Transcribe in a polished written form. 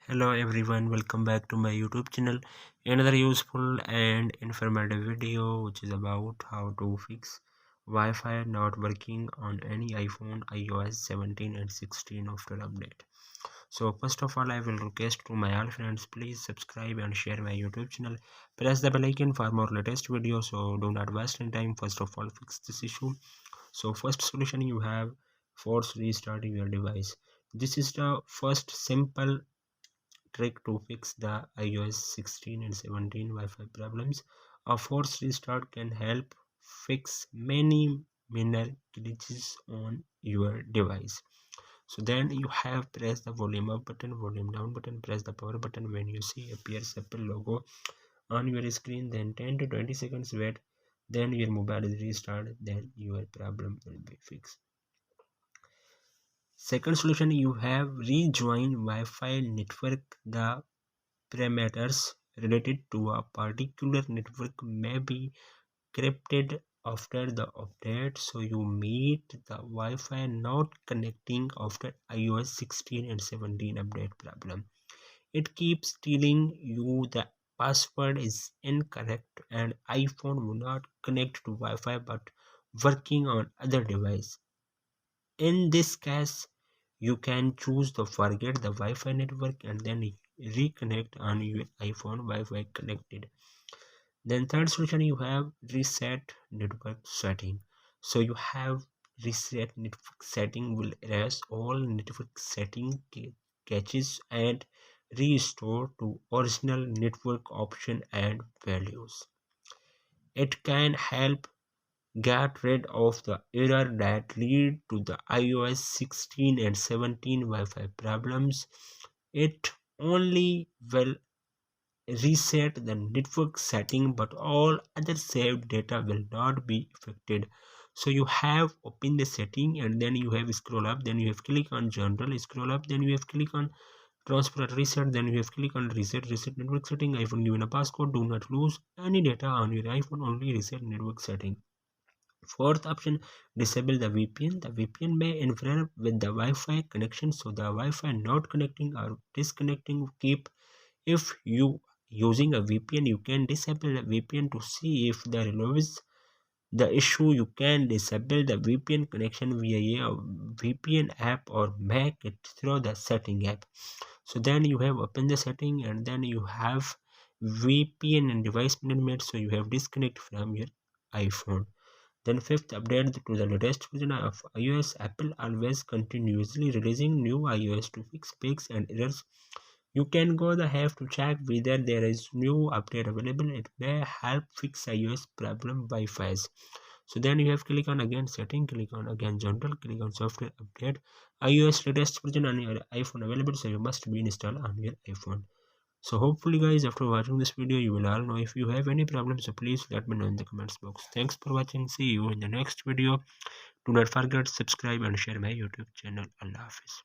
Hello everyone, welcome back to my YouTube channel. Another useful and informative video which is about how to fix Wi-Fi not working on any iPhone iOS 17 and 16 after update. So first of all, I will request to my all friends, please subscribe and share my YouTube channel. Press the bell icon for more latest videos. So do not waste any time. First of all, fix this issue. So first solution you have, force restarting your device. This is the first simple trick to fix the iOS 16 and 17 Wi-Fi problems. A forced restart can help fix many minor glitches on your device. So then you have press the volume up button, volume down button, press the power button. When you see appears Apple logo on your screen, then 10 to 20 seconds wait, then your mobile is restarted, then your problem will be fixed. Second solution, you have rejoin Wi-Fi network. The parameters related to a particular network may be corrupted after the update, so you meet the Wi-Fi not connecting after iOS 16 and 17 update problem. It keeps telling you the password is incorrect and iPhone will not connect to Wi-Fi but working on other device. In this case, you can choose to forget the Wi-Fi network and then reconnect on your iPhone Wi-Fi connected. Then third solution, you have reset network setting. So you have reset network setting will erase all network setting caches and restore to original network option and values. It can help get rid of the error that lead to the iOS 16 and 17 Wi-Fi problems. It only will reset the network setting, but all other saved data will not be affected. So you have open the setting and then you have scroll up, then you have click on general, scroll up, then you have click on transfer reset, then you have click on reset network setting. iPhone given a passcode, do not lose any data on your iPhone, only reset network setting. Fourth option, disable the VPN. The VPN may interfere with the Wi-Fi connection, so the Wi-Fi not connecting or disconnecting keep. If you using a VPN, you can disable the VPN to see if there is the issue. You can disable the VPN connection via a VPN app or make it through the setting app. So then you have open the setting and then you have VPN and device management, so you have disconnect from your iPhone. Then fifth, update to the latest version of iOS. Apple always continuously releasing new iOS to fix bugs and errors. You can go the have to check whether there is new update available. It may help fix iOS problem Wi-Fi. So then you have click on again setting, click on again general, click on software update. iOS latest version on your iPhone available, so you must be installed on your iPhone. So hopefully guys, after watching this video you will all know. If you have any problems, so please let me know in the comments box. Thanks for watching. See you in the next video. Do not forget subscribe and share my YouTube channel. Allah Hafiz.